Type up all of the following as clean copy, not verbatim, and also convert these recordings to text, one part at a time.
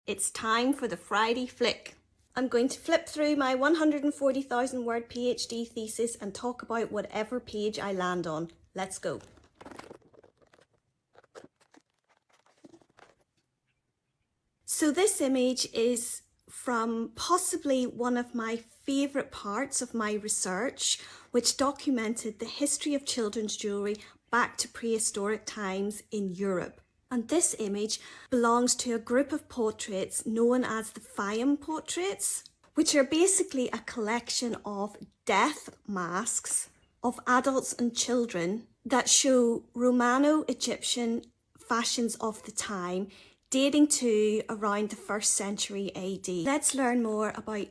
It's time for the Friday flick. I'm going to flip through my 140,000 word PhD thesis and talk about whatever page I land on. Let's go. So this image is from possibly one of my favourite parts of my research, which documented the history of children's jewellery back to prehistoric times in Europe. And this image belongs to a group of portraits known as the Fayum Portraits, which are basically a collection of death masks of adults and children that show Romano Egyptian fashions of the time, dating to around the 1st century AD. Let's learn more about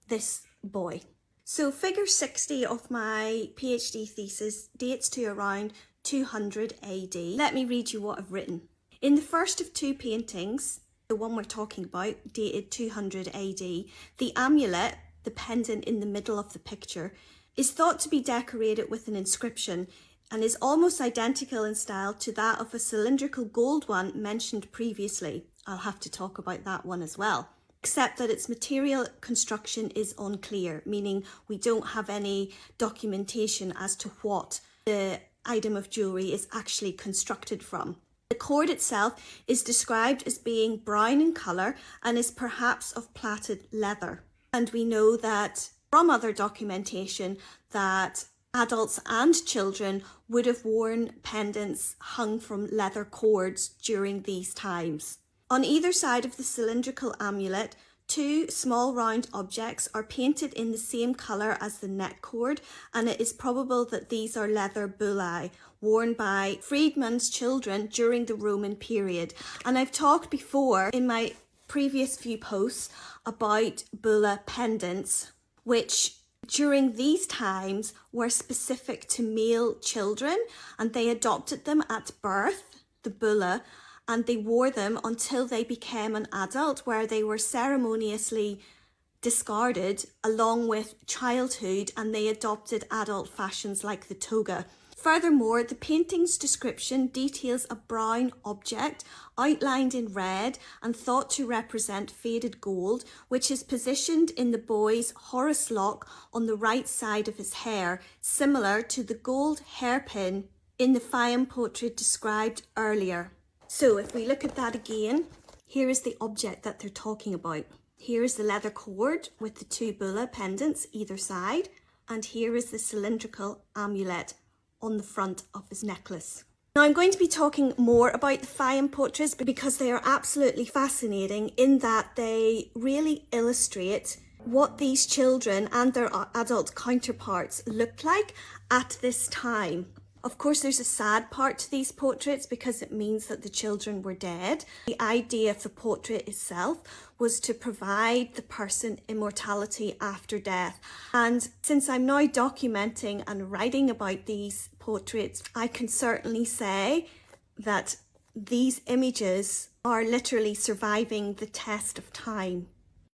this boy. So figure 60 of my PhD thesis dates to around 200 AD. Let me read you what I've written. In the first of two paintings, the one we're talking about, dated 200 AD, the amulet, the pendant in the middle of the picture, is thought to be decorated with an inscription and is almost identical in style to that of a cylindrical gold one mentioned previously. I'll have to talk about that one as well. Except that its material construction is unclear, meaning we don't have any documentation as to what the item of jewellery is actually constructed from. The cord itself is described as being brown in colour and is perhaps of plaited leather. And we know that from other documentation that adults and children would have worn pendants hung from leather cords during these times. On either side of the cylindrical amulet, two small round objects are painted in the same colour as the neck cord, and it is probable that these are leather bullae worn by freedmen's children during the Roman period. And I've talked before in my previous few posts about bullae pendants, which during these times were specific to male children, and they adopted them at birth, the bullae, and they wore them until they became an adult, where they were ceremoniously discarded along with childhood, and they adopted adult fashions like the toga. Furthermore, the painting's description details a brown object outlined in red and thought to represent faded gold, which is positioned in the boy's Horace lock on the right side of his hair, similar to the gold hairpin in the Fayum portrait described earlier. So if we look at that again, here is the object that they're talking about. Here is the leather cord with the two bullae pendants either side, and here is the cylindrical amulet on the front of his necklace. Now I'm going to be talking more about the Fayum portraits because they are absolutely fascinating in that they really illustrate what these children and their adult counterparts looked like at this time. Of course, there's a sad part to these portraits because it means that the children were dead. The idea of the portrait itself was to provide the person immortality after death. And since I'm now documenting and writing about these portraits, I can certainly say that these images are literally surviving the test of time.